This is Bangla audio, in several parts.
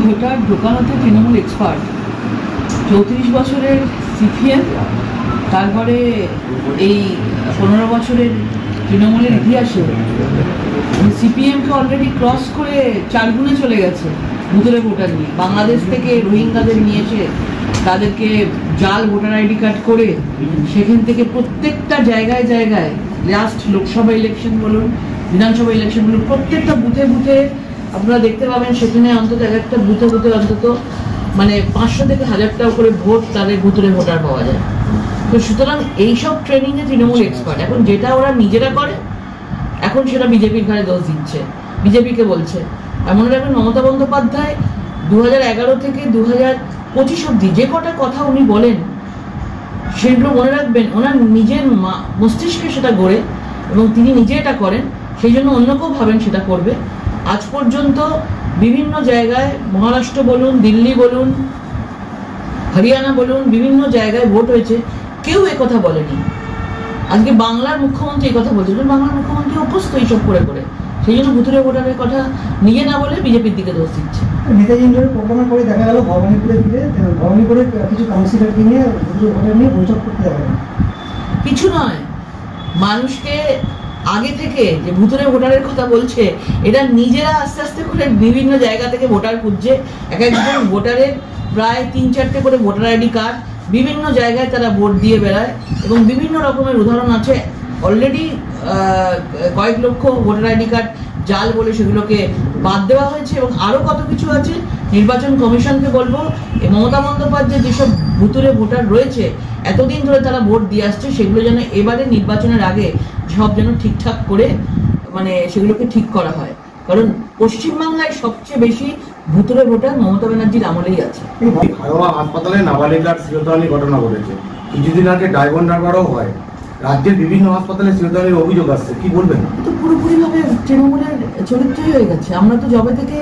Voter ঢোকানোতে Trinamool expert. 34 বছরের সিপিএম, তারপরে এই 15 বছরের তৃণমূলের ইতিহাসে সিপিএমকে অলরেডি ক্রস করে 4 গুণে চলে গেছে ভুতুরে ভোটার নিয়ে। বাংলাদেশ থেকে রোহিঙ্গাদের নিয়ে এসে তাদেরকে জাল ভোটার আইডি কার্ড করে সেখান থেকে প্রত্যেকটা জায়গায় জায়গায়, লাস্ট লোকসভা ইলেকশন বলুন, বিধানসভা ইলেকশন বলুন, প্রত্যেকটা বুথে বুথে আপনারা দেখতে পাবেন সেখানে অন্তত একটা বুথে বুথে অন্তত মানে 500 থেকে 1000টা করে ভোট তাদের ভুতুরে ভোটার পাওয়া যায়। তো সুতরাং এইসব ট্রেনিংয়ে তৃণমূল এক্সপার্ট। এখন যেটা ওরা নিজেরা করে এখন সেটা বিজেপির ঘাড়ে দোষ দিচ্ছে, বিজেপিকে বলছে। এমন রাখবেন মমতা বন্দ্যোপাধ্যায় 2011 থেকে 2025 অব্দি যে কটা কথা উনি বলেন সেগুলো মনে রাখবেন ওনার নিজের মস্তিষ্কে সেটা গড়ে, এবং তিনি নিজে এটা করেন, সেই জন্য অন্য কেউ ভাবেন সেটা করবে। আজ পর্যন্ত বিভিন্ন জায়গায় মহারাষ্ট্র বলুন, দিল্লি বলুন, হরিয়ানা বলুন, বিভিন্ন জায়গায় ভোট হয়েছে, কেউ একথা বলেনি। আজকে বাংলার মুখ্যমন্ত্রী এই কথা বলছে, বাংলার মুখ্যমন্ত্রী অভ্যস্ত এইসব করে করে, সেই জন্য ভুতুরে ভোটারের কথা নিজে না বলে বিজেপির দিকে দোষ দিচ্ছে। নেতাজি ইন্ডোরে প্রোগ্রামের পরে দেখা গেল ভবানীপুরে কিছু কাউন্সিলরকে নিয়ে ভুতুরে ভোটার নিয়ে বৈঠক করতে দেখা গেল। কিছু নয়, মানুষকে আগে থেকে যে ভুতুরে ভোটারের কথা বলছে, এরা নিজেরা আস্তে আস্তে করে বিভিন্ন জায়গা থেকে ভোটার খুঁজছে। এক একজন ভোটারের প্রায় 3-4টে করে ভোটার আইডি কার্ড, বিভিন্ন জায়গায় তারা ভোট দিয়ে বেড়ায়, এবং বিভিন্ন রকমের উদাহরণ আছে। অলরেডি কয়েক লক্ষ ভোটার আইডি কার্ড জাল বলে সেগুলোকে বাদ দেওয়া হয়েছে, এবং আরও কত কিছু আছে। নির্বাচন কমিশনকে বলবো, মমতা বন্দ্যোপাধ্যায় যেসব ভুতুরে ভোটার রয়েছে এতদিন ধরে তারা ভোট দিয়ে আসছে, সেগুলো যেন এবারে নির্বাচনের আগে সব যেন ঠিকঠাক করে মানে সেগুলোকে ঠিক করা হয়। কারণ পশ্চিমবাংলায় সবচেয়ে বেশি ভুতুরে ভোটার মমতা ব্যানার্জির আমলেই আছে। হাসপাতালে নাবালিকার শ্লীলতাহানির ঘটনা ঘটেছে, কিছুদিন আগে ডায়মন্ড হারবারও হয়। রাজ্যের বিভিন্ন হাসপাতালে শ্লীলতাহানির অভিযোগ আসছে, কি বলবেন? তো পুরোপুরি ভাবে তৃণমূলের চরিত্রই হয়ে গেছে। আমরা তো জবে থেকে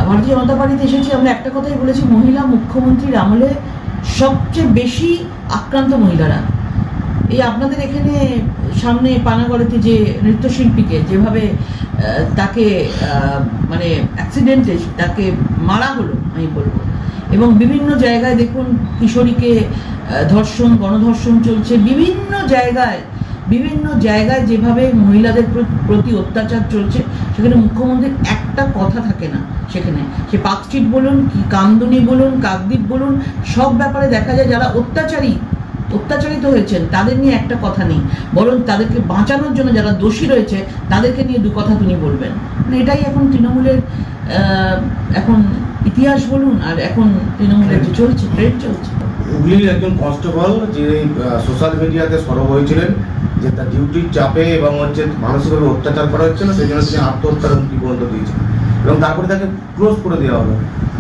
ভারতীয় জনতা পার্টিতে এসেছি, আমরা একটা কথাই বলেছি, মহিলা মুখ্যমন্ত্রীর আমলে সবচেয়ে বেশি আক্রান্ত মহিলারা। এই আপনাদের এখানে সামনে পানাগড়েতে যে নৃত্যশিল্পীকে যেভাবে তাকে মানে অ্যাক্সিডেন্টে তাকে মারা হলো আমি বলবো, এবং বিভিন্ন জায়গায় দেখুন কিশোরীকে ধর্ষণ, গণধর্ষণ চলছে বিভিন্ন জায়গায় যেভাবে মহিলাদের প্রতি অত্যাচার চলছে, সেখানে মুখ্যমন্ত্রীর একটা কথা থাকে না। সেখানে সে পার্কস্ট্রিট বলুন, কি কামদুনি বলুন, কাকদ্বীপ বলুন, সব ব্যাপারে দেখা যায় যারা অত্যাচারিত হয়েছেন তাদের নিয়ে একটা কথা নেই, বরং তাদেরকে বাঁচানোর জন্য যারা দোষী রয়েছে তাদেরকে নিয়ে দু কথা তিনি বলবেন। মানে এটাই এখন তৃণমূলের এখন ইতিহাস বলুন, আর এখন তৃণমূলের যে চলছে ট্রেন্ড চলছে। হুগলির একজন কনস্টেবল যে সোশ্যাল মিডিয়াতে সরব হয়েছিলেন যে তার ডিউটির চাপে এবং মানসিকভাবে অত্যাচার করা হচ্ছিল, সেই জন্য তিনি আত্মহত্যার হুমকি পর্যন্ত দিয়েছেন, এবং তারপরে তাকে ক্লোজ করে দেওয়া হলো।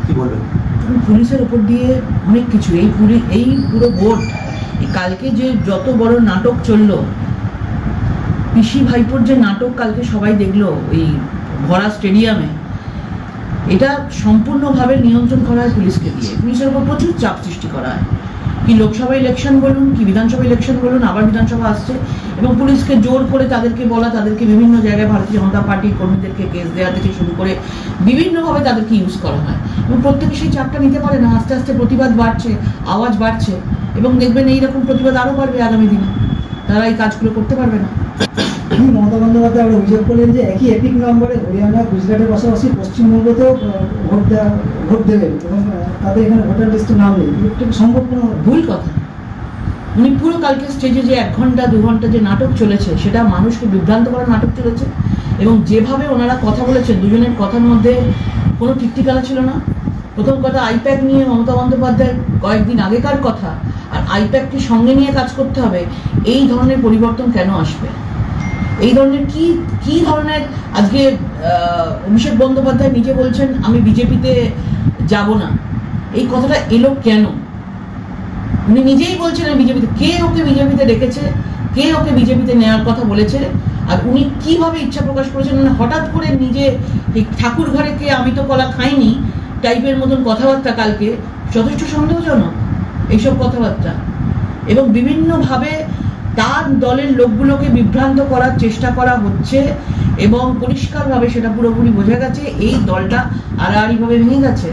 কি বলবেন? পুলিশের ওপর দিয়ে অনেক কিছু, এই পুরো ভোট, কালকে যে যত বড় নাটক চললো, পিসি ভাইপোর যে নাটক কালকে সবাই দেখলো ওই ভরা স্টেডিয়ামে, এটা সম্পূর্ণভাবে নিয়ন্ত্রণ করা হয় পুলিশকে দিয়ে। পুলিশের উপর প্রচুর চাপ সৃষ্টি করা হয়, কি লোকসভা ইলেকশন বলুন, কি বিধানসভা ইলেকশন বলুন, আবার বিধানসভা আসছে, এবং পুলিশকে জোর করে তাদেরকে বলা, তাদেরকে বিভিন্ন জায়গায় ভারতীয় জনতা পার্টির কর্মীদেরকে কেস দেওয়া থেকে শুরু করে বিভিন্নভাবে তাদেরকে ইউজ করা হয়, এবং প্রত্যেকে সেই চাপটা নিতে পারে না। আস্তে আস্তে প্রতিবাদ বাড়ছে, আওয়াজ বাড়ছে, এবং দেখবেন এইরকম প্রতিবাদ আরও বাড়বে আগামী দিনে, তারা এই কাজগুলো করতে পারবে না। মমতা বন্দ্যোপাধ্যায় আবার অভিযোগ করলেন যে একই এপিক নম্বরে হরিয়ানা, গুজরাটের পাশাপাশি পশ্চিমবঙ্গতেও ভোট দেবেন, এবং তাদের এখানে ভোটার লিস্টে নাম নেই। এটা সম্ভব কোনো? ভুল কথা। উনি পুরো কালকে স্টেজে যে 1 ঘন্টা 2 ঘন্টা যে নাটক চলেছে, সেটা মানুষকে বিভ্রান্ত করার নাটক চলেছে, এবং যেভাবে ওনারা কথা বলেছেন, দুজনের কথার মধ্যে কোনো ঠিকঠিকানা ছিল না। প্রথম কথা, আইপ্যাক নিয়ে মমতা বন্দ্যোপাধ্যায় কয়েকদিন আগেকার কথা, আর আইপ্যাককে সঙ্গে নিয়ে কাজ করতে হবে, এই ধরনের পরিবর্তন কেন আসবে? এই ধরনের কি ধরনের, আজকে অভিষেক বন্দ্যোপাধ্যায় নিজে বলছেন আমি বিজেপিতে যাব না, এই কথাটা এলো কেন? উনি নিজেই বলছেন আমি বিজেপিতে, কে ওকে বিজেপিতে ডেকেছে, কে ওকে বিজেপিতে নেওয়ার কথা বলেছে, আর উনি কিভাবে ইচ্ছা প্রকাশ করেছেন? হঠাৎ করে নিজে এই ঠাকুর ঘরে কে আমি তো কলা খাইনি টাইপের মতন কথাবার্তা কালকে যথেষ্ট সন্দেহজনক এইসব কথাবার্তা, এবং বিভিন্নভাবে তার দলের লোকগুলোকে বিভ্রান্ত করার চেষ্টা করা হচ্ছে, এবং পরিষ্কারভাবে সেটা পুরোপুরি বোঝা গেছে এই দলটা আড়াআড়িভাবে ভেঙে গেছে।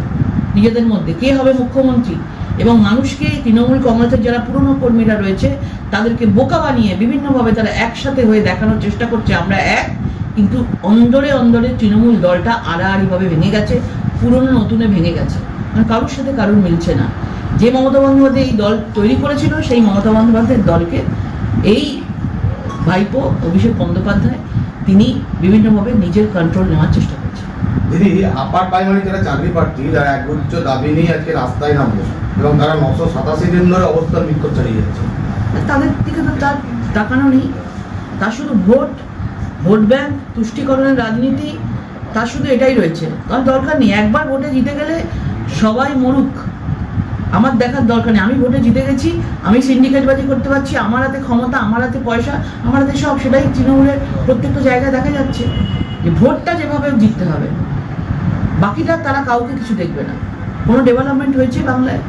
নিজেদের মধ্যে কে হবে মুখ্যমন্ত্রী, এবং মানুষকে তৃণমূল কংগ্রেসের যারা পুরনো কর্মীরা রয়েছে তাদেরকে বোকা বানিয়ে বিভিন্নভাবে তারা একসাথে হয়ে দেখানোর চেষ্টা করছে আমরা এক, কিন্তু অন্দরে অন্দরে তৃণমূল দলটা আড়াআড়িভাবে ভেঙে গেছে, পুরনো নতুনে ভেঙে গেছে, মানে কারোর সাথে কারোর মিলছে না। যে মমতা বন্দ্যোপাধ্যায় এই দল তৈরি করেছিল সেই মমতা বন্দ্যোপাধ্যায়ের দলকে এই ভাইপো অভিষেক বন্দ্যোপাধ্যায় তিনি বিভিন্নভাবে নিজের কন্ট্রোল নেওয়ার চেষ্টা করছেন। দিদি, আপার প্রাইমারি যারা চাকরি প্রার্থী তারা একগুচ্ছ দাবি নিয়ে আজকে রাস্তায় নামবে এবং তারা 987 দিন ধরে অবস্থান বিক্ষোভ চালিয়ে যাচ্ছে। তাদের দিকে তো তার তাকানো নেই, তার শুধু ভোট ব্যাংক তুষ্টিকরণের রাজনীতি, তার শুধু এটাই রয়েছে। তার দরকার নেই, একবার ভোটে জিতে গেলে সবাই মরুক, আমার দেখার দরকার নেই। আমি ভোটে জিতে গেছি, আমি সিন্ডিকেটবাজি করতে পারছি, আমার হাতে ক্ষমতা, আমার হাতে পয়সা, আমার হাতে সব, সেটাই তৃণমূলের প্রত্যেকটা জায়গায় দেখা যাচ্ছে যে ভোটটা যেভাবে জিততে হবে, বাকিটা তারা কাউকে কিছু দেখবে না। কোনো ডেভেলপমেন্ট হয়েছে বাংলায়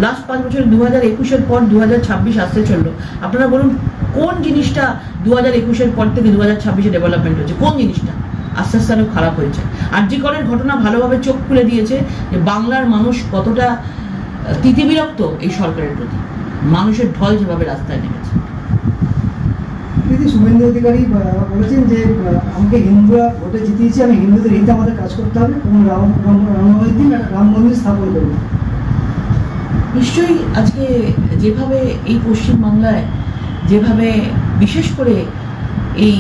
লাস্ট 5 বছর? 2021-এর পর 2026 আসতে চললো, আপনারা বলুন কোন জিনিসটা 2021-এর পর থেকে 2026-এ ডেভেলপমেন্ট হয়েছে? কোন জিনিসটা? আস্তে আস্তে আরো খারাপ হয়েছে। আর.জি. করের ঘটনা ভালোভাবে চোখ খুলে দিয়েছে যে বাংলার মানুষ কতটা তিতিবিরক্ত এই সরকারের প্রতি, মানুষের ঢল যেভাবে রাস্তায় নেমেছে। দিদি, শুভেন্দু অধিকারী বলেছেন যে আমাকে হিন্দুরা ভোটে জিতিয়েছে, আমি হিন্দুদের হিতে আমাদের কাজ করতে হবে এবং রাম মন্দির স্থাপন করবো। নিশ্চয়ই আজকে যেভাবে এই পশ্চিমবাংলায় যেভাবে বিশেষ করে এই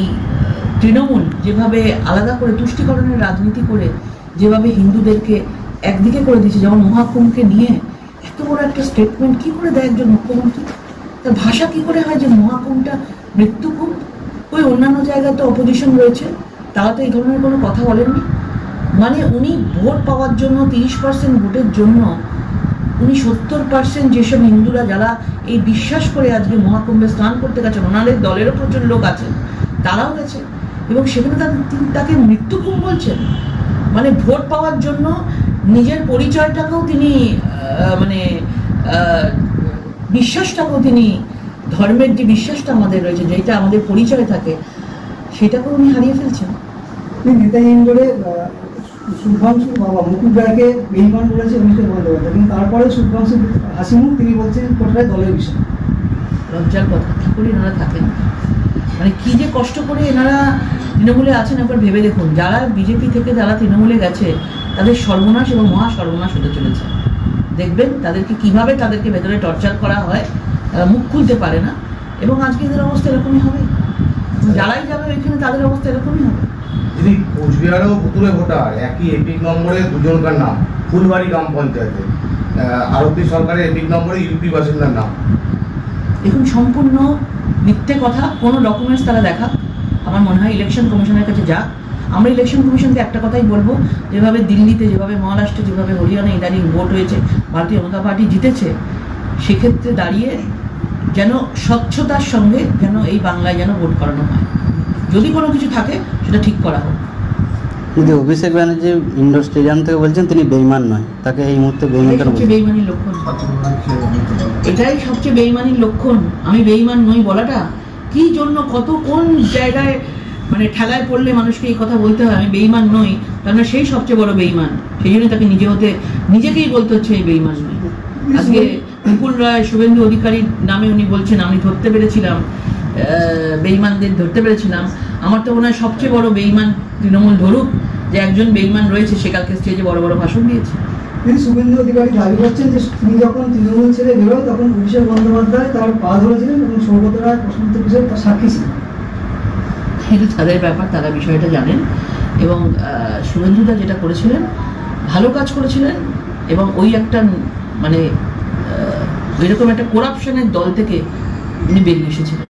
তৃণমূল যেভাবে আলাদা করে তুষ্টিকরণের রাজনীতি করে যেভাবে হিন্দুদেরকে একদিকে করে দিয়েছে, যেমন মহাকুম্ভকে নিয়ে এত বড় একটা স্টেটমেন্ট কি করে দেয় একজন মুখ্যমন্ত্রী? তার ভাষা কি করে হয় যে মহাকুম্ভটা মৃত্যুকুম্ভ? ওই অন্যান্য জায়গায় তো অপোজিশন রয়েছে, তারা তো এই ধরনের কোনো কথা বলেননি। মানে উনি ভোট পাওয়ার জন্য 30% ভোটের জন্য উনি 70% যেসব হিন্দুরা যারা এই বিশ্বাস করে আজকে মহাকুম্ভে স্নান করতে গেছেন, ওনাদের দলেরও প্রচুর লোক আছেন, তারাও গেছে, এবং সেখানে তাকে মৃত্যুকুম্ভ বলছেন। মানে ভোট পাওয়ার জন্য নিজের পরিচয়টাকেও তিনি মানে বিশ্বাসটাকেও তিনি, ধর্মের যে বিশ্বাসটা আমাদের রয়েছে, যেটা আমাদের পরিচয় থাকে, সেটাকেও উনি হারিয়ে ফেলছেন। নেতাহীন বলে শুভ্রাংশু বাবা মুকুল রায়কে বেইমান বলেছে অভিষেক বন্দ্যোপাধ্যায়, কিন্তু তারপরে শুভ্রাংশু হাসিমুখ তিনি বলছেন কোটায় দলের বিষয়। লজ্জার কথা, কি করে এনারা থাকেন, মানে কি যে কষ্ট করে এনারা তৃণমূলে আছেন একবার ভেবে দেখুন। যারা বিজেপি থেকে যারা তৃণমূলে গেছে তাদের সর্বনাশ এবং মহা সর্বনাশ হতে চলেছে। দেখবেন তাদেরকে কিভাবে তাদেরকে ভেতরে টর্চার করা হয়, তারা মুখ খুলতে পারে না, এবং আজকে এদের অবস্থা এরকমই হবে। যারাই যাবে ওইখানে তাদের অবস্থা এরকমই হবে। যদি কোচবিহারেও পুতুলে ভোটার, একই এপিক নম্বরে দুজনকার নাম, ফুলবাড়ি গ্রাম পঞ্চায়েতে, আরতি সরকারের এপিক নম্বরে ইউপি বাসিন্দার নাম। দেখুন, সম্পূর্ণ মিথ্যে কথা, কোনো ডকুমেন্টস তারা দেখা। আমার মনে হয় ইলেকশন কমিশনের কাছে যাক। আমরা ইলেকশন কমিশনকে একটা কথাই বলবো, যেভাবে দিল্লিতে, যেভাবে মহারাষ্ট্রে, যেভাবে হরিয়ানা ইদানিং ভোট হয়েছে, ভারতীয় জনতা পার্টি জিতেছে, সেক্ষেত্রে দাঁড়িয়ে যেন স্বচ্ছতার সঙ্গে যেন এই বাংলায় যেন ভোট করানো হয়। যদি কোনো কিছু থাকে সেটা ঠিক করা হোক। যদি অভিষেক ব্যানার্জি ইন্ডোর স্টেডিয়াম থেকে বলছেন তিনি বেইমান নয়, তাকে এই মুহূর্তে বেইমান কেন বলছেন? বেইমানির লক্ষণ, এটাই সবচেয়ে বেইমানির লক্ষণ। আমি বেইমান নই বলাটা কি জন্য, কত কোন জায়গায় মানে ঠেলায় পড়লে মানুষকে এই কথা বলতে হয় আমি বেইমান নই, তার মানে সেই সবচেয়ে বড় বেইমান। সেই জন্য তাকে নিজেকেই বলতে হচ্ছে এই বেইমান নই। আজকে মুকুল রায় শুভেন্দু অধিকারীর নামে উনি বলছেন আমি ধরতে পেরেছিলাম, বেইমানদের ধরতে পেরেছিলাম। আমার তো মনে হয় সবচেয়ে বড় বেইমান তৃণমূল ধরুক, যে একজন বেইমান রয়েছে, সে কালকে স্টেজে বড় বড় ভাষণ দিয়েছে। তিনি শুভেন্দু অধিকারী দাবি করছেন যে তিনি যখন তৃণমূল ছেড়ে বেরোয় তখন অভিষেক বন্দ্যোপাধ্যায় তার পা ধরেছিলেন এবং সৌগত রায়, প্রশান্ত কিশোর তার সাক্ষী ছিলেন। এটা তাদের ব্যাপার, তারা বিষয়টা জানেন। এবং শুভেন্দুদা যেটা করেছিলেন ভালো কাজ করেছিলেন, এবং ওই একটা মানে এরকম একটা করাপশনের দল থেকে উনি বেরিয়ে এসেছিলেন।